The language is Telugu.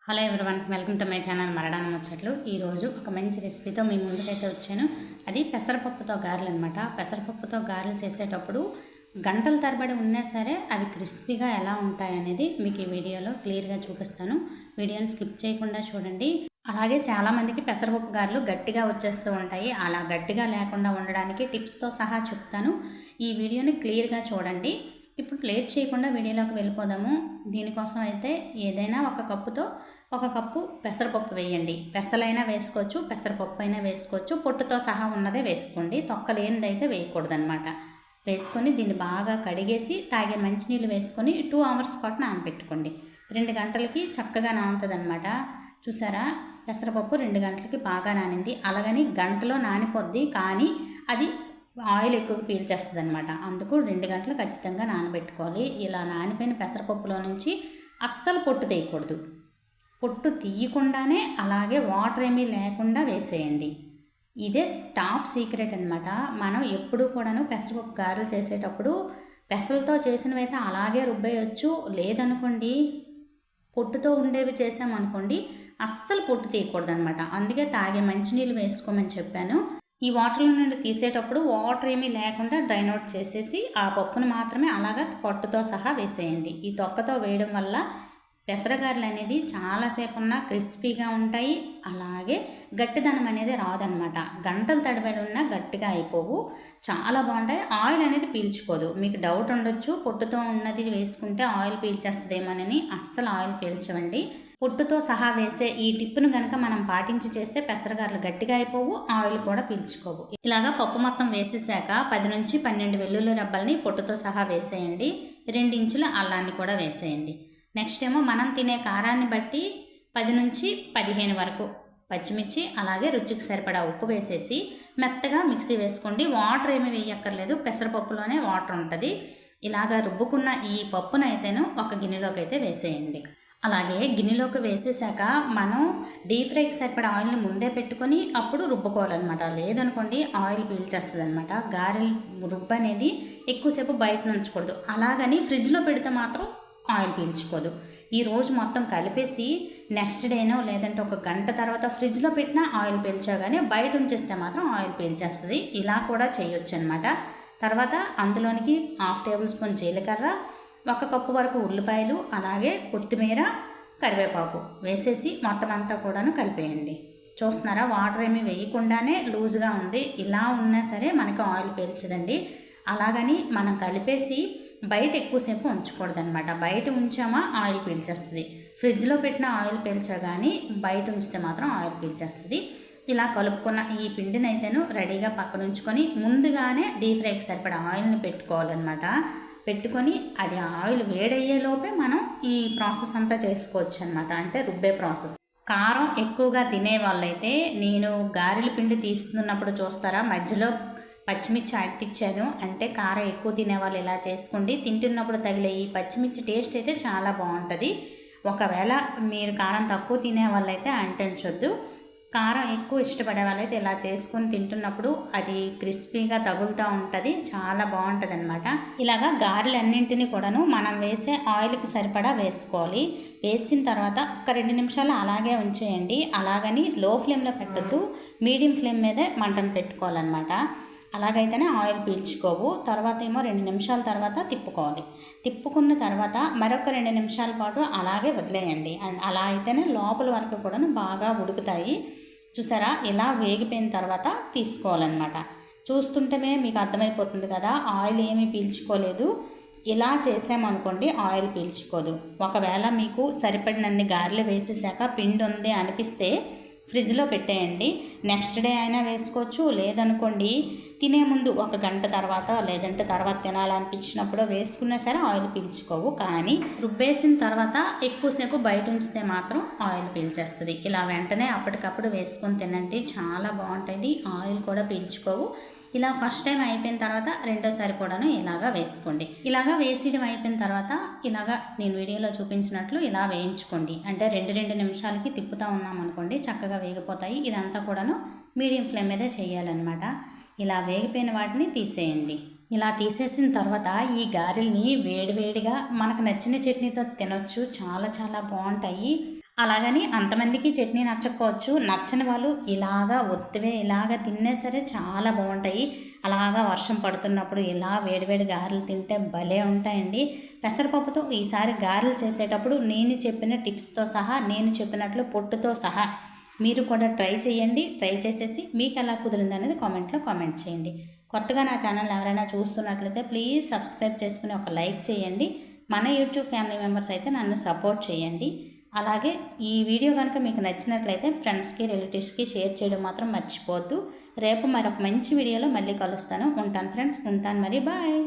Hello everyone, welcome to my channel Maradana Muchchatlu. ఈరోజు ఒక మంచి రెసిపీతో మీ ముందుకైతే వచ్చాను. అది పెసరపప్పుతో గారెలు అనమాట. పెసరపప్పుతో గారెలు చేసేటప్పుడు గంటల తరబడి ఉన్నా సరే అవి క్రిస్పీగా ఎలా ఉంటాయనేది మీకు ఈ వీడియోలో క్లియర్గా చూపిస్తాను. వీడియోని స్కిప్ చేయకుండా చూడండి. అలాగే చాలామందికి పెసరపప్పు గారెలు గట్టిగా వచ్చేస్తూ ఉంటాయి. అలా గట్టిగా లేకుండా ఉండడానికి టిప్స్తో సహా చెప్తాను. ఈ వీడియోని క్లియర్గా చూడండి. ఇప్పుడు లేట్ చేయకుండా వీడియోలోకి వెళ్ళిపోదాము. దీనికోసం అయితే ఏదైనా ఒక కప్పు పెసరపప్పు వేయండి. పెసలైనా వేసుకోవచ్చు, పెసరపప్పు అయినా వేసుకోవచ్చు. పొట్టుతో సహా ఉన్నదే వేసుకోండి, తొక్కలేనిదైతే వేయకూడదనమాట. వేసుకొని దీన్ని బాగా కడిగేసి తాగే మంచినీళ్ళు వేసుకొని 2 అవర్స్ పాటు నానబెట్టుకోండి. 2 గంటలకి చక్కగా నానుతుంది అనమాట. చూసారా, పెసరపప్పు 2 గంటలకి బాగా నానింది. అలాగని గంటలో నానిపోద్ది, కానీ అది ఆయిల్ ఎక్కువ పీల్చేస్తుంది అనమాట. అందుకు 2 గంటలు ఖచ్చితంగా నానబెట్టుకోవాలి. ఇలా నానిపోయిన పెసరపప్పులో నుంచి అస్సలు పొట్టు తీయకూడదు. పొట్టు తీయకుండానే అలాగే వాటర్ ఏమీ లేకుండా వేసేయండి. ఇదే టాప్ సీక్రెట్ అనమాట. మనం ఎప్పుడు కూడాను పెసరపప్పు గారెలు చేసేటప్పుడు పెసలతో చేసినవైతే అలాగే రుబ్బేయచ్చు. లేదనుకోండి, పొట్టుతో ఉండేవి చేసామనుకోండి, అస్సలు పొట్టు తీయకూడదు అనమాట. అందుకే తాగే మంచినీళ్ళు వేసుకోమని చెప్పాను. ఈ వాటర్లో నుండి తీసేటప్పుడు వాటర్ ఏమీ లేకుండా డ్రైన్ అవుట్ చేసేసి ఆ పప్పును మాత్రమే అలాగా పొట్టుతో సహా వేసేయండి. ఈ తొక్కతో వేయడం వల్ల పెసరగారెలు అనేది చాలాసేపు ఉన్నా క్రిస్పీగా ఉంటాయి. అలాగే గట్టిదనం అనేది రాదనమాట. గంటలు తడబడి ఉన్నా గట్టిగా అయిపోవు, చాలా బాగుంటాయి. ఆయిల్ అనేది పీల్చుకోదు. మీకు డౌట్ ఉండొచ్చు, పొట్టుతో ఉన్నది వేసుకుంటే ఆయిల్ పీల్చేస్తుందేమోనని. అస్సలు ఆయిల్ పీల్చవండి. పొట్టుతో సహా వేసే ఈ టిప్పును కనుక మనం పాటించి చేస్తే పెసరగారెలు గట్టిగా అయిపోవు, ఆయిల్ కూడా పీల్చుకోవు. ఇలాగా పప్పు మొత్తం వేసేసాక 10 నుంచి 12 వెల్లుల్లి రబ్బల్ని పొట్టుతో సహా వేసేయండి. 2 ఇంచుల అల్లాన్ని కూడా వేసేయండి. నెక్స్ట్ ఏమో మనం తినే కారాన్ని బట్టి 10 నుంచి 15 వరకు పచ్చిమిర్చి, అలాగే రుచికి సరిపడా ఉప్పు వేసేసి మెత్తగా మిక్సీ వేసుకోండి. వాటర్ ఏమీ వేయక్కర్లేదు, పెసరపప్పులోనే వాటర్ ఉంటుంది. ఇలాగా రుబ్బుకున్న ఈ పప్పునైతేను ఒక గిన్నెలోకి అయితే వేసేయండి. అలాగే గిన్నెలోకి వేసేసాక మనం డీప్ ఫ్రైకి సరిపడా ఆయిల్ని ముందే పెట్టుకొని అప్పుడు రుబ్బుకోవాలన్నమాట. లేదనుకోండి ఆయిల్ పీల్చేస్తుంది అనమాట. గారెలు రుబ్బు అనేది ఎక్కువసేపు బయట ఉంచకూడదు. అలాగని ఫ్రిడ్జ్లో పెడితే మాత్రం ఆయిల్ పీల్చుకోదు. ఈ రోజు మొత్తం కలిపేసి నెక్స్ట్ డేనో లేదంటే ఒక గంట తర్వాత ఫ్రిడ్జ్లో పెట్టినా ఆయిల్ పీల్చగానే బయట ఉంచేస్తే మాత్రం ఆయిల్ పీల్చేస్తుంది. ఇలా కూడా చేయొచ్చు అనమాట. తర్వాత అందులోనికి 1/2 టేబుల్ స్పూన్ జీలకర్ర, 1 కప్పు వరకు ఉల్లిపాయలు, అలాగే కొత్తిమీర, కరివేపాకు వేసేసి మొత్తం అంతా కూడాను కలిపేయండి. చూస్తున్నారా, వాటర్ ఏమీ వేయకుండానే లూజ్గా ఉంది. ఇలా ఉన్నా సరే మనకి ఆయిల్ పీల్చదండి. అలాగని మనం కలిపేసి బయట ఎక్కువసేపు ఉంచకూడదనమాట. బయట ఉంచామా ఆయిల్ పీల్చేస్తుంది. ఫ్రిడ్జ్లో పెట్టిన ఆయిల్ పీల్చగాని బయట ఉంచితే మాత్రం ఆయిల్ పీల్చేస్తుంది. ఇలా కలుపుకున్న ఈ పిండిని అయితేను రెడీగా పక్కన ఉంచుకొని ముందుగానే డీప్ ఫ్రైకి సరిపడా ఆయిల్ని పెట్టుకోవాలన్నమాట. పెట్టుకొని అది ఆయిల్ వేడయ్యేలోపే మనం ఈ ప్రాసెస్ అంతా చేసుకోవచ్చు అనమాట. అంటే రుబ్బే ప్రాసెస్. కారం ఎక్కువగా తినే వాళ్ళైతే, నేను గారెల పిండి తీస్తున్నప్పుడు చూస్తారా, మధ్యలో పచ్చిమిర్చి అట్టించాను. అంటే కారం ఎక్కువ తినేవాళ్ళు ఇలా చేసుకోండి. తింటున్నప్పుడు తగిలే ఈ పచ్చిమిర్చి టేస్ట్ అయితే చాలా బాగుంటుంది. ఒకవేళ మీరు కారం తక్కువ తినే వాళ్ళైతే అంటించొద్దు. కారం ఎక్కువ ఇష్టపడే వాళ్ళైతే ఇలా చేసుకొని తింటున్నప్పుడు అది క్రిస్పీగా తగులుతూ ఉంటుంది, చాలా బాగుంటుంది అనమాట. ఇలాగా గారెలన్నింటినీ కూడాను మనం వేసే ఆయిల్కి సరిపడా వేసుకోవాలి. వేసిన తర్వాత ఒక 2 నిమిషాలు అలాగే ఉంచేయండి. అలాగని లో ఫ్లేమ్లో పెట్టద్దు, మీడియం ఫ్లేమ్ మీదే మంటను పెట్టుకోవాలన్నమాట. అలాగైతేనే ఆయిల్ పీల్చుకోవు. తర్వాత ఏమో 2 నిమిషాల తర్వాత తిప్పుకోవాలి. తిప్పుకున్న తర్వాత మరొక 2 నిమిషాల పాటు అలాగే వదిలేయండి. అండ్ అలా అయితేనే లోపల వరకు కూడా బాగా ఉడుకుతాయి. చూసారా, ఇలా వేగిపోయిన తర్వాత తీసుకోవాలన్నమాట. చూస్తుంటేనే మీకు అర్థమైపోతుంది కదా, ఆయిల్ ఏమీ పీల్చుకోలేదు. ఇలా చేసామనుకోండి ఆయిల్ పీల్చుకోదు. ఒకవేళ మీకు సరిపడినన్ని గారెలు వేసేసాక పిండి ఉంది అనిపిస్తే ఫ్రిడ్జ్లో పెట్టేయండి. నెక్స్ట్ డే అయినా వేసుకోవచ్చు. లేదనుకోండి తినే ముందు 1 గంట తర్వాత లేదంటే తర్వాత తినాలనిపించినప్పుడు వేసుకున్నా సరే ఆయిల్ పీల్చుకోవు. కానీ రుబ్బేసిన తర్వాత ఎక్కువసేపు బయట ఉంచితే మాత్రం ఆయిల్ పీల్చేస్తుంది. ఇలా వెంటనే అప్పటికప్పుడు వేసుకొని తినండి, చాలా బాగుంటుంది. ఆయిల్ కూడా పీల్చుకోవు. ఇలా ఫస్ట్ టైం అయిపోయిన తర్వాత రెండోసారి కూడాను ఇలాగా వేసుకోండి. ఇలాగా వేసేయడం అయిపోయిన తర్వాత ఇలాగా నేను వీడియోలో చూపించినట్లు ఇలా వేయించుకోండి. అంటే 2 నిమిషాలకి తిప్పుతూ ఉన్నాం అనుకోండి, చక్కగా వేగిపోతాయి. ఇదంతా కూడాను మీడియం ఫ్లేమ్ మీదే చేయాలన్నమాట. ఇలా వేగిపోయిన వాటిని తీసేయండి. ఇలా తీసేసిన తర్వాత ఈ గారెల్ని వేడివేడిగా మనకు నచ్చిన చట్నీతో తినొచ్చు, చాలా చాలా బాగుంటాయి. అలాగని అంతమందికి చట్నీ నచ్చకపోవచ్చు. నచ్చని వాళ్ళు ఇలాగా ఒత్తివే ఇలాగ తిన్నా సరే చాలా బాగుంటాయి. అలాగా వర్షం పడుతున్నప్పుడు ఇలా వేడివేడి గారెలు తింటే భలే ఉంటాయండి. పెసరపప్పుతో ఈసారి గారెలు చేసేటప్పుడు నేను చెప్పిన టిప్స్తో సహా, నేను చెప్పినట్లు పొట్టుతో సహా మీరు కూడా ట్రై చేయండి. ట్రై చేసేసి మీకు ఎలా కుదిరింది అనేది కామెంట్లో కామెంట్ చేయండి. కొత్తగా నా ఛానల్ ఎవరైనా చూస్తున్నట్లయితే ప్లీజ్ సబ్స్క్రైబ్ చేసుకుని ఒక లైక్ చేయండి. మన యూట్యూబ్ ఫ్యామిలీ మెంబర్స్ అయితే నన్ను సపోర్ట్ చేయండి. అలాగే ఈ వీడియో కనుక మీకు నచ్చినట్లయితే ఫ్రెండ్స్కి రిలేటివ్స్కి షేర్ చేయడం మాత్రం మర్చిపోవద్దు. రేపు మరొక మంచి వీడియోలో మళ్ళీ కలుస్తాను. ఉంటాను ఫ్రెండ్స్, ఉంటాను మరి, బాయ్.